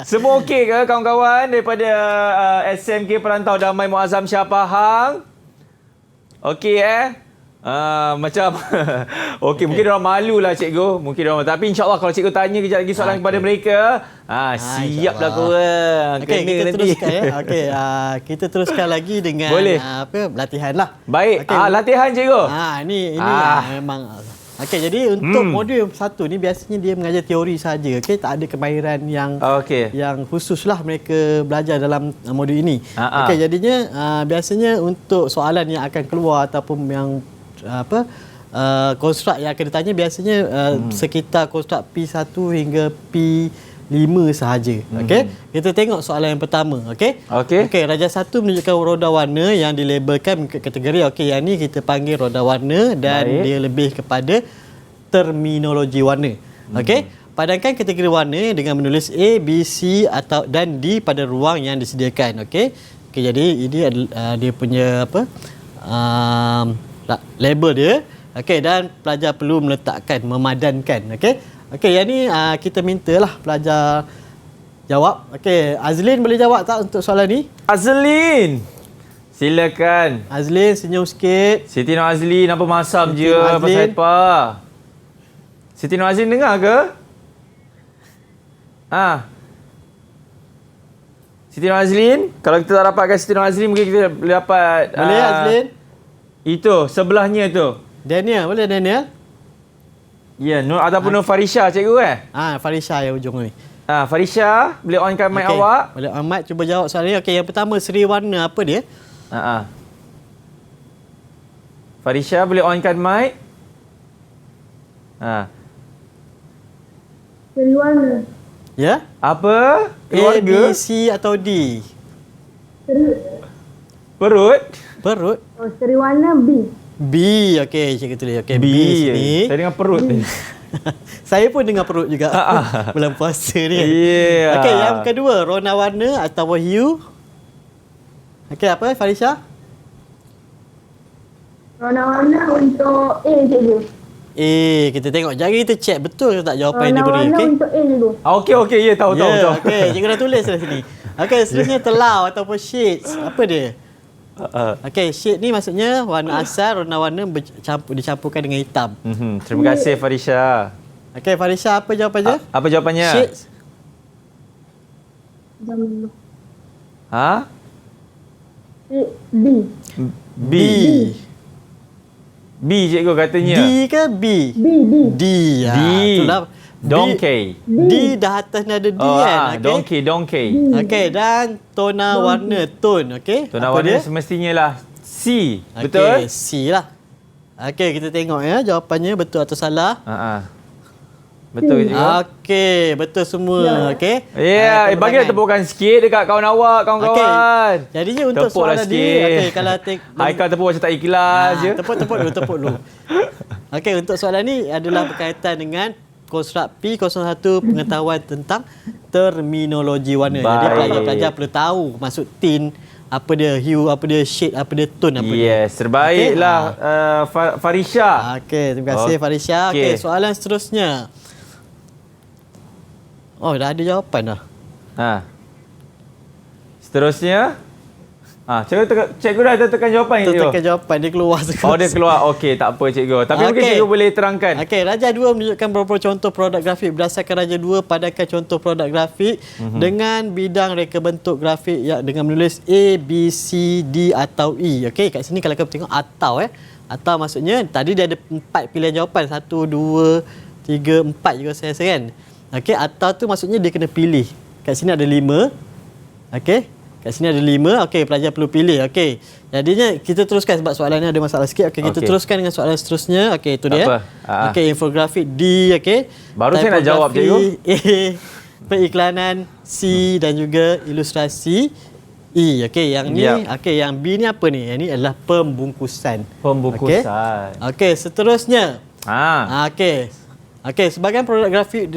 S2: Semua okey ke kawan-kawan daripada SMK Perantau Damai Muazzam Shah Pahang? Okey macam okey, mungkin diorang malu lah cikgu, mungkin diorang, tapi insyaAllah kalau cikgu tanya kejap lagi soalan kepada mereka, siaplah korang.
S3: Okey, kita teruskan ya. Okey, kita teruskan lagi dengan latihan lah.
S2: Baik, latihan cikgu.
S3: Ini memang okey, jadi untuk modul 1 ni biasanya dia mengajar teori saja. Okey, tak ada kemahiran yang khususlah mereka belajar dalam modul ini. Okey, jadinya biasanya untuk soalan yang akan keluar ataupun yang konstruk yang akan ditanya biasanya sekitar konstruk P1 hingga P5 sahaja. Okey, kita tengok soalan yang pertama. Okey, Raja 1 menunjukkan roda warna yang dilabelkan kategori. Okey, yang ni kita panggil roda warna dan dia lebih kepada terminologi warna. Okey, padankan kategori warna dengan menulis A, B, C dan D pada ruang yang disediakan. Okey, jadi ini adalah dia punya label dia. Okey, dan pelajar perlu meletakkan, memadankan. Okey, yang ni kita mintalah pelajar jawab. Okey, Azlin boleh jawab tak untuk soalan ni?
S2: Azlin, silakan.
S3: Azlin senyum sikit.
S2: Siti Nur Azlin, apa masam je pasal apa? Siti Nur Azlin dengar ke? Siti Nur Azlin, kalau kita tak dapatkan Siti Nur Azlin, mungkin kita boleh dapat
S3: boleh Azlin?
S2: Itu sebelahnya tu.
S3: Daniel, boleh Daniel?
S2: Ya, Nur ataupun Nur Farisha cikgu
S3: Farisha yang ujung ni.
S2: Farisha, boleh onkan mic awak?
S3: Boleh on mic, cuba jawab soalan ni. Okey, yang pertama seri warna apa dia?
S2: Farisha, boleh onkan mic?
S7: Seri warna.
S3: Ya?
S2: Apa?
S3: A, B,
S2: Keluarga?
S3: C atau D?
S2: Perut?
S3: Perut.
S7: Seri warna B.
S3: B, okey, cikgu tulis. Okey, B sini.
S2: Saya dengar perut ni.
S3: Saya pun dengar perut juga. Bulan puasa ni. Okey, yang kedua, rona warna atau hue. Okey, apa Farisha?
S7: Rona warna untuk A cikgu.
S3: Kita tengok. Jadi kita check betul ke tak jawapan yang dia beri.
S7: Rona warna untuk A cikgu.
S2: Okey, ya tahu.
S3: Okey, cikgu dah tulis dah sini. Okey, seterusnya telau ataupun shades. Apa dia? Okey, shade ni maksudnya warna asal, warna dicampurkan dengan hitam.
S2: Terima kasih Farisha.
S3: Okey, Farisha, apa jawapannya?
S2: Apa jawapannya?
S3: Shades.
S7: B.
S2: B cikgu katanya.
S3: D ke B? D. Itulah.
S2: Donkey.
S3: D dah atas ni ada D kan?
S2: Donkey.
S3: Okey, dan tona warna tone. Okey.
S2: Tona warna semestinya lah C. Betul?
S3: Okey, C lah. Okey, kita tengok ya jawapannya betul atau salah.
S2: Betul cikgu.
S3: Okey, betul semua. Okey.
S2: Ya, bagilah tepukan sikit dekat kawan awak, kawan-kawan.
S3: Okey. Jadinya untuk soalan ni, okey, kalau
S2: Haikal tepuk macam tak ikhlas je.
S3: Tepuk dulu. Okey, untuk soalan ni adalah berkaitan dengan konstruk P01 pengetahuan tentang terminologi warna. Jadi pelajar-pelajar perlu tahu maksud tint, apa dia hue, apa dia shade, apa dia tone, apa dia.
S2: Yes, terbaiklah Farisha.
S3: Okey, terima kasih Farisha. Okey, soalan seterusnya. Dah ada jawapan dah.
S2: Seterusnya Cikgu dah tekan jawapan ni.
S3: Tekan jawapan, dia keluar.
S2: Oh, dia keluar. Okey, tak apa cikgu. Tapi mungkin cikgu boleh terangkan.
S3: Okey, Raja 2 menunjukkan beberapa contoh produk grafik. Berdasarkan Raja 2, padankan contoh produk grafik dengan bidang reka bentuk grafik yang dengan menulis A, B, C, D atau E. Okey, kat sini kalau kamu tengok atau atau maksudnya tadi dia ada 4 pilihan jawapan. 1, 2, 3, 4 juga saya rasa kan. Okey, atau tu maksudnya dia kena pilih. Kat sini ada 5. Okey. Kat sini ada 5. Okey, pelajar perlu pilih. Okey. Jadinya kita teruskan sebab soalan ni ada masalah sikit. Okey, kita teruskan dengan soalan seterusnya. Okey, itu dia. Okey, infografik D. Okey.
S2: Baru saya nak jawab cikgu.
S3: A. Periklanan C dan juga ilustrasi E. Okey, yang ni, okey, yang B ni apa ni? Yang ni adalah pembungkusan.
S2: Pembungkusan.
S3: Okey, seterusnya. Okey. Okey, sebahagian produk grafik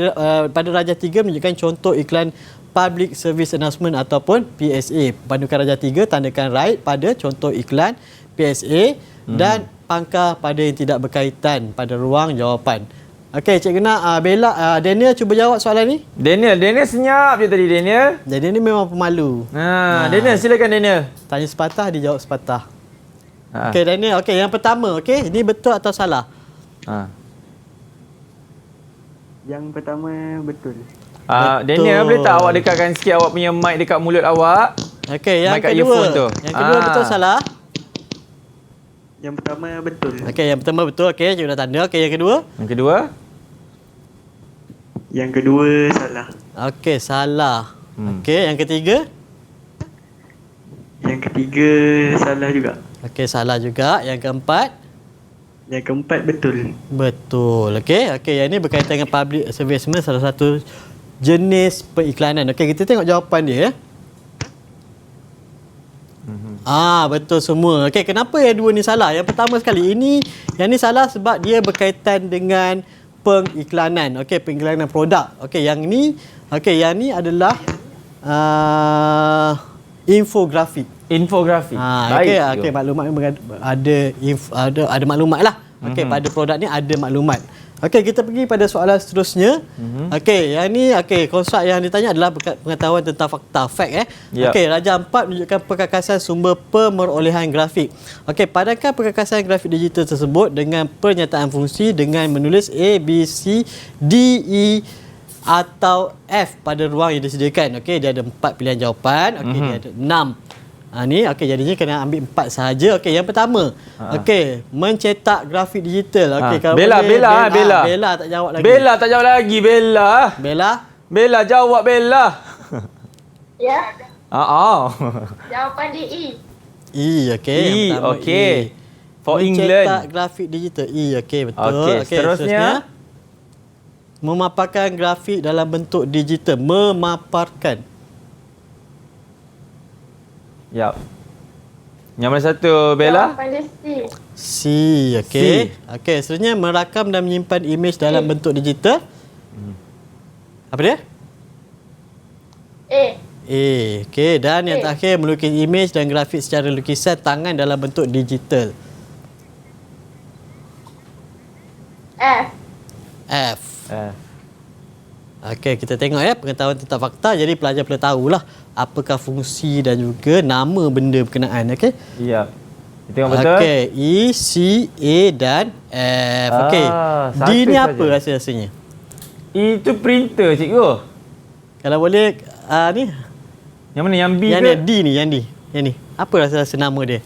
S3: pada Raja 3 menunjukkan contoh iklan Public Service Announcement ataupun PSA. Padukan Raja 3 tandakan right pada contoh iklan PSA dan pangkah pada yang tidak berkaitan pada ruang jawapan. Okey, Cikgu nak Bella, Daniel cuba jawab soalan ni.
S2: Daniel senyap je tadi Daniel.
S3: Daniel ni memang pemalu.
S2: Daniel silakan Daniel.
S3: Tanya sepatah, dia jawab sepatah. Okey Daniel, okey yang pertama, okey, ini betul atau salah?
S8: Yang pertama betul.
S2: Daniel, boleh tak awak dekatkan sikit awak punya mic dekat mulut awak?
S3: Okey, yang kedua. Yang kedua betul salah?
S8: Yang pertama betul.
S3: Okey, yang pertama betul. Okey, cikgu dah tanda. Okey, yang kedua?
S2: Yang kedua?
S8: Yang kedua salah.
S3: Okey, salah. Okey, yang ketiga?
S8: Yang ketiga salah juga.
S3: Okey, salah juga. Yang keempat?
S8: Yang keempat betul.
S3: Betul. Okey, yang ni berkaitan dengan public service announcement, salah satu jenis periklanan. Okey, kita tengok jawapan dia. Betul semua. Okey, kenapa yang dua ni salah? Yang pertama sekali, yang ni salah sebab dia berkaitan dengan pengiklanan. Okey, pengiklanan produk. Okey, yang ni adalah infografik. Okey, maklumat ada maklumat lah. Okey, pada produk ni ada maklumat. Okey, kita pergi pada soalan seterusnya. Okey, yang ni konsep yang ditanya adalah pengetahuan tentang fakta, fact Okey, Raja 4 menunjukkan perkakasan sumber pemerolehan grafik. Okey, padankan perkakasan grafik digital tersebut dengan pernyataan fungsi dengan menulis A, B, C, D, E atau F pada ruang yang disediakan. Okey, dia ada 4 pilihan jawapan. Okey, dia ada 6. Jadinya kena ambil 4 sahaja. Okey, yang pertama. Okey, mencetak grafik digital. Okey, kalau
S2: Bella
S3: tak jawab lagi.
S2: Bella jawab Bella.
S10: Ya.
S7: Jawapan dia E.
S3: E, okey.
S2: For England.
S3: Mencetak grafik digital. E, okey, betul.
S2: Okey, seterusnya.
S3: Memaparkan grafik dalam bentuk digital. Memaparkan.
S2: Yap. Yang mana satu, Bella?
S10: Jawapan dia C.
S3: Okey. Okey, seterusnya merakam dan menyimpan imej dalam bentuk digital. Apa dia?
S10: A.
S3: Okey, dan yang terakhir melukis imej dan grafik secara lukisan tangan dalam bentuk digital. F. Okey, kita tengok pengetahuan tentang fakta. Jadi pelajar perlu tahulah apakah fungsi dan juga nama benda berkenaan. Okey?
S2: Ya. Kita tengok betul.
S3: Okey, E, C, A dan F. Okey. D ni apa rasa-rasanya?
S2: Itu printer, cikgu.
S3: Kalau boleh ni.
S2: Yang mana? Yang B
S3: yang
S2: ke?
S3: Yang D ni, yang ni. Apa rasa-rasa nama dia?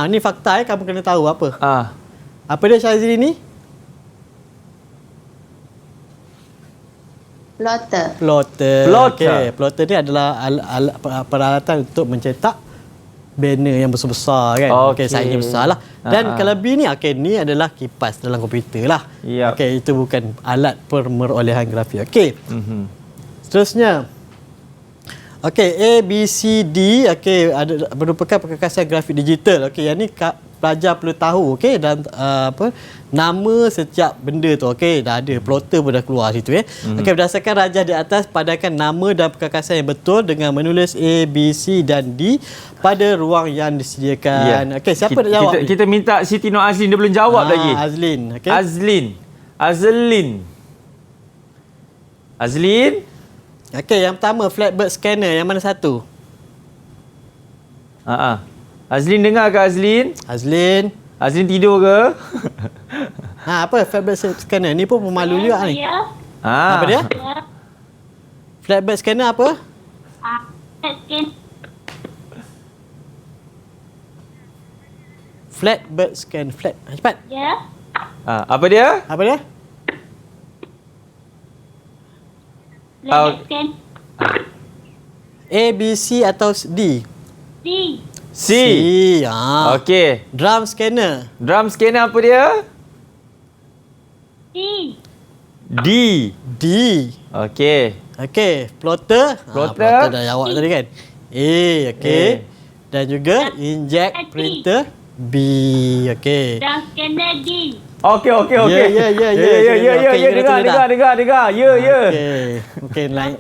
S3: Ni fakta kamu kena tahu apa. Apa dia Syazri ni?
S10: Plotter.
S3: Okey, plotter ni adalah peralatan untuk mencetak banner yang besar-besar kan. Okey, saiznya besarlah. Dan kalau B ni ni adalah kipas dalam komputer lah. Okey, itu bukan alat pemerolehan grafik. Okey. Seterusnya. Okey, A, B, C, D merupakan perkakasan grafik digital. Okey, yang ni pelajar perlu tahu, okey, dan nama setiap benda tu. Okey, dah ada plotter pun dah keluar situ Okey, berdasarkan rajah di atas, padankan nama dan perkakasan yang betul dengan menulis A, B, C dan D pada ruang yang disediakan. Okey, siapa nak jawab?
S2: Kita minta Siti Nur Azlin, dia belum jawab lagi.
S3: Azlin, okey. Azlin. Okey, yang pertama flatbird scanner, yang mana satu?
S2: Azlin dengar ke Azlin? Azlin tidur ke?
S3: Apa flatbed scanner ni pun pemalu juga ni.
S10: Ya.
S3: Apa dia?
S10: Ya.
S3: Flatbed scanner apa?
S10: Scan.
S3: Flatbed scan. Cepat.
S10: Ya.
S2: Apa dia?
S10: Flatbed scan.
S3: A, B, C atau D?
S10: D.
S2: C. Okey.
S3: Drum scanner.
S2: Drum scanner apa dia?
S10: D.
S2: D. Okey.
S3: Plotter.
S2: Plotter
S3: dah jawab tadi kan. A. Okey. Dan juga inkjet printer. B. Okey.
S10: Drum scanner D.
S2: Okey.
S3: Ya.
S2: Dengar. Ya.
S3: Okey, lain.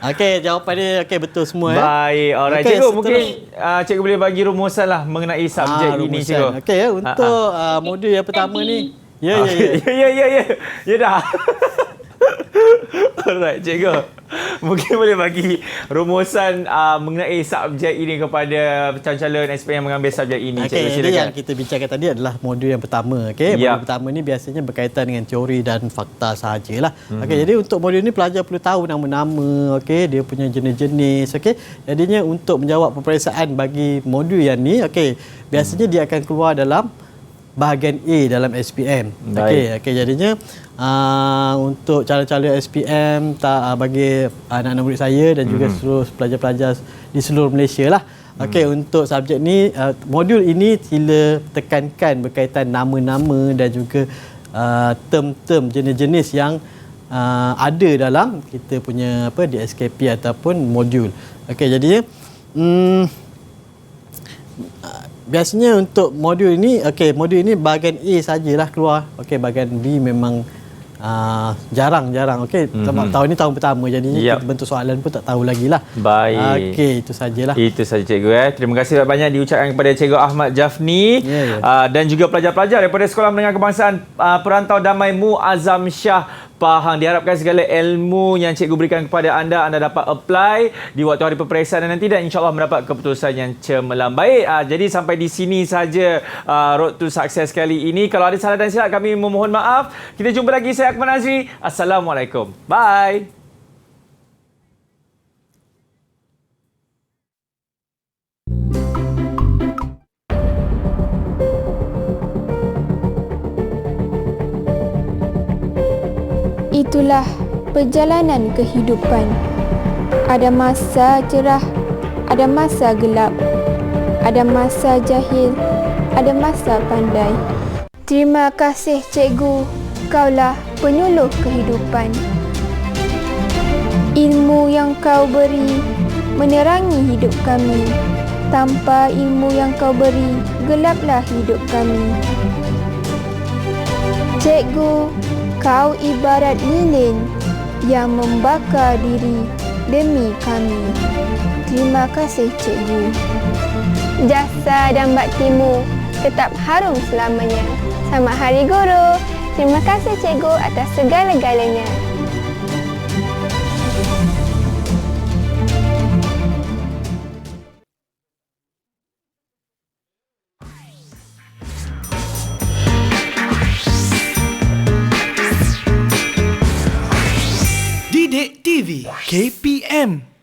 S3: Okey, jawapan dia betul semua ya.
S2: Baik, alright. Cikgu, mungkin cikgu boleh bagi rumusan lah mengenai subjek ini, cikgu.
S3: Okey, untuk modul yang pertama ni. Ya.
S2: Ya dah. Alright, cikgu. Mungkin boleh bagi rumusan mengenai subjek ini kepada calon-calon SPM yang mengambil subjek ini.
S3: Okey, jadi yang kita bincangkan tadi adalah modul yang pertama. Okey, modul pertama ni biasanya berkaitan dengan teori dan fakta sahajalah. Okey, jadi untuk modul ni pelajar perlu tahu nama-nama, okey, dia punya jenis-jenis, okey. Jadinya untuk menjawab peperiksaan bagi modul yang ni, okey, biasanya dia akan keluar dalam bahagian A dalam SPM. Okey, jadinya untuk calon-calon SPM bagi anak-anak murid saya dan juga seluruh pelajar-pelajar di seluruh Malaysia lah. Okey, untuk subjek ni, modul ini sila tekankan berkaitan nama-nama dan juga term-term jenis-jenis yang ada dalam kita punya DSKP ataupun modul. Okey, jadinya biasanya untuk modul ini, modul ini bahagian A sajalah keluar. Okey, bahagian B memang jarang-jarang. Okey, tahun ni tahun pertama, jadinya kita bentuk soalan pun tak tahu lagi lah.
S2: Baik.
S3: Okey, itu sajalah.
S2: Itu saja cikgu. Terima kasih banyak diucapkan kepada Cikgu Ahmad Jafni dan juga pelajar-pelajar daripada Sekolah Menengah Kebangsaan Perantau Damai Muazzam Shah Pahang. Diharapkan segala ilmu yang cikgu berikan kepada anda dapat apply di waktu hari peperiksaan nanti dan insya-Allah mendapat keputusan yang cemerlang. Baik, jadi sampai di sini saja Road to Success kali ini. Kalau ada salah dan silap kami memohon maaf. Kita jumpa lagi. Saya Akmal Nazri. Assalamualaikum. Bye.
S11: Itulah perjalanan kehidupan. Ada masa cerah, ada masa gelap, ada masa jahil, ada masa pandai. Terima kasih cikgu, kaulah penyuluh kehidupan. Ilmu yang kau beri menerangi hidup kami. Tanpa ilmu yang kau beri, gelaplah hidup kami. Cikgu, kau ibarat lilin yang membakar diri demi kami. Terima kasih cikgu. Jasa dan baktimu tetap harum selamanya. Selamat Hari Guru. Terima kasih cikgu atas segala-galanya.
S9: Didik TV KPM